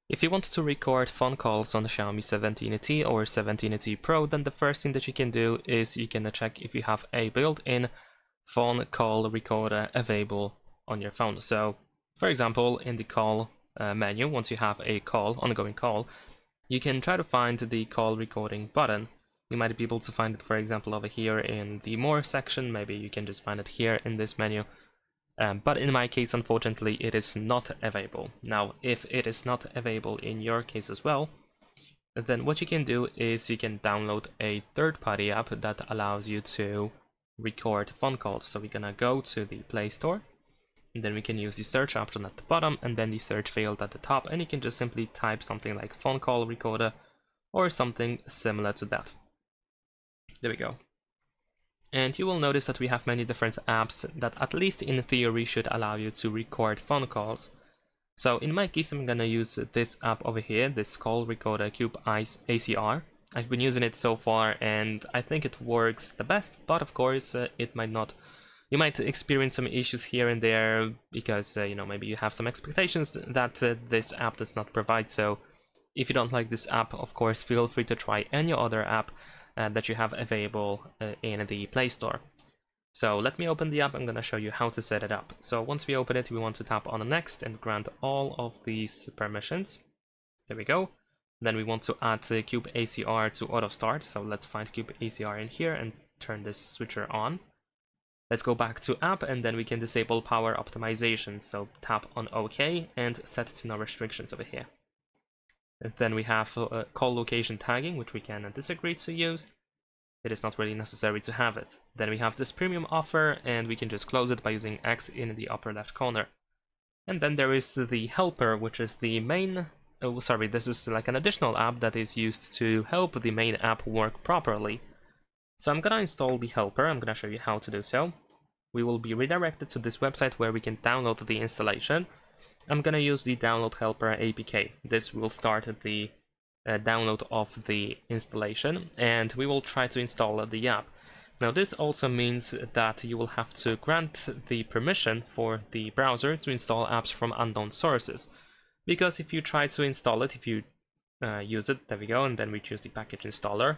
If you want to record phone calls on the Xiaomi 17T or 17T Pro, then the first thing that you can do is you can check if you have a built-in phone call recorder available on your phone. So, for example, in the call menu, once you have a ongoing call, you can try to find the call recording button. You might be able to find it, for example, over here in the More section. Maybe you can just find it here in this menu. But in my case, unfortunately, it is not available. Now, if it is not available in your case as well, then what you can do is you can download a third-party app that allows you to record phone calls. So we're gonna go to the Play Store, and then we can use the search option at the bottom and then the search field at the top, and you can just simply type something like phone call recorder or something similar to that. There we go. And you will notice that we have many different apps that, at least in theory, should allow you to record phone calls. So in my case, I'm gonna use this app over here, this call recorder Cube ACR. I've been using it so far and I think it works the best, but of course it might not. You might experience some issues here and there because maybe you have some expectations that this app does not provide. So if you don't like this app, of course, feel free to try any other app that you have available in the Play Store. So let me open the app. I'm going to show you how to set it up. So once we open it, we want to tap on next and grant all of these permissions. There we go. Then we want to add Cube ACR to auto start. So let's find Cube ACR in here and turn this switcher on. Let's go back to app and then we can disable power optimization. So tap on OK and set to no restrictions over here. And then we have call location tagging, which we can disagree to use. It is not really necessary to have it. Then we have this premium offer, and we can just close it by using X in the upper left corner. And then there is the helper, which is the main... Oh, sorry, this is like an additional app that is used to help the main app work properly. So I'm gonna install the helper. I'm gonna show you how to do so. We will be redirected to this website where we can download the installation. I'm gonna use the download helper APK. This will start the download of the installation, and we will try to install the app. Now this also means that you will have to grant the permission for the browser to install apps from unknown sources, because if you try to install it, if you use it, there we go, and then we choose the package installer,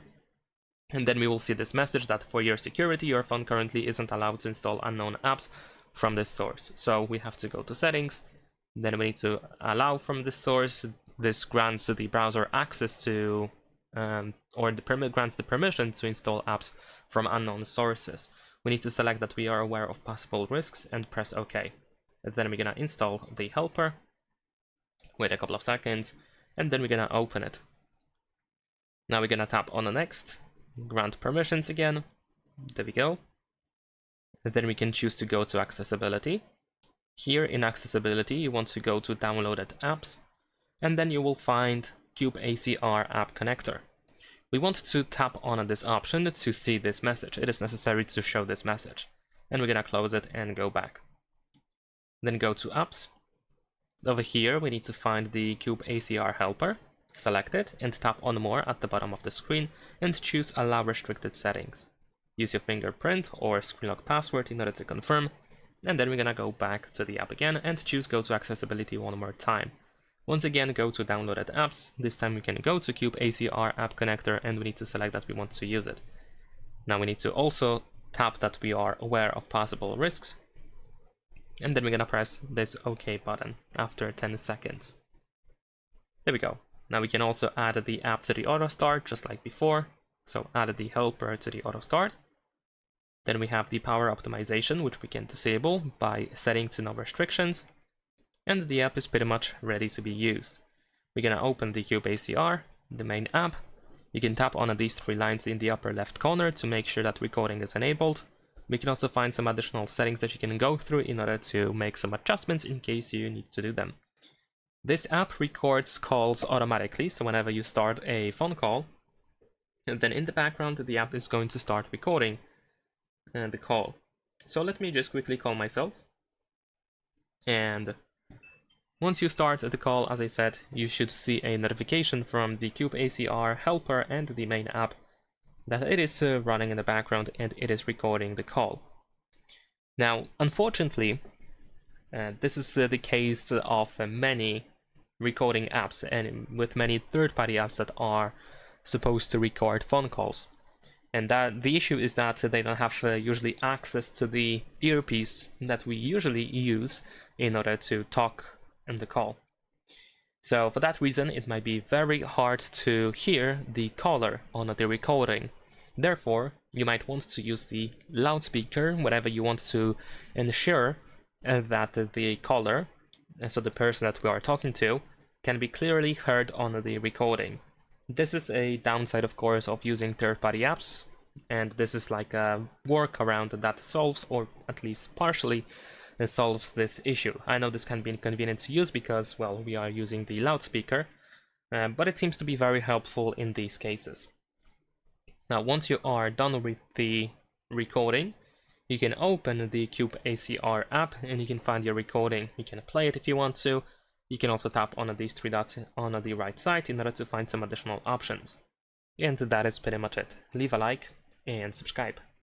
and then we will see this message that for your security, your phone currently isn't allowed to install unknown apps from this source. So we have to go to settings. Then we need to allow from this source. This grants the browser access to, grants the permission to install apps from unknown sources. We need to select that we are aware of possible risks and press OK. And then we're gonna install the helper. Wait a couple of seconds, and then we're gonna open it. Now we're gonna tap on the next, grant permissions again. There we go. And then we can choose to go to accessibility. Here in accessibility, you want to go to downloaded apps, and then you will find Cube ACR app connector. We want to tap on this option to see this message. It is necessary to show this message. And we're gonna close it and go back. Then go to apps. Over here, we need to find the Cube ACR helper. Select it and tap on more at the bottom of the screen and choose allow restricted settings. Use your fingerprint or screen lock password in order to confirm. And then we're gonna go back to the app again and choose go to accessibility one more time. Once again, go to downloaded apps. This time we can go to Cube ACR app connector and we need to select that we want to use it. Now we need to also tap that we are aware of possible risks. And then we're gonna press this OK button after 10 seconds. There we go. Now we can also add the app to the auto start just like before. So add the helper to the auto start. Then we have the power optimization, which we can disable by setting to no restrictions. And the app is pretty much ready to be used. We're gonna open the Cube ACR, the main app. You can tap on these three lines in the upper left corner to make sure that recording is enabled. We can also find some additional settings that you can go through in order to make some adjustments in case you need to do them. This app records calls automatically, so whenever you start a phone call, and then in the background the app is going to start recording the call. So let me just quickly call myself, and once you start the call, as I said, you should see a notification from the Cube ACR helper and the main app that it is running in the background and it is recording the call. Now, unfortunately, this is the case of many recording apps and with many third-party apps that are supposed to record phone calls. And that the issue is that they don't have usually access to the earpiece that we usually use in order to talk in the call. So for that reason, it might be very hard to hear the caller on the recording. Therefore, you might want to use the loudspeaker whenever you want to ensure that the caller, so the person that we are talking to, can be clearly heard on the recording. This is a downside, of course, of using third-party apps, and this is like a workaround that solves, or at least partially solves this issue. I know this can be inconvenient to use because, well, we are using the loudspeaker, but it seems to be very helpful in these cases. Now, once you are done with the recording, you can open the Cube ACR app and you can find your recording. You can play it if you want to. You can also tap on these three dots on the right side in order to find some additional options. And that is pretty much it. Leave a like and subscribe.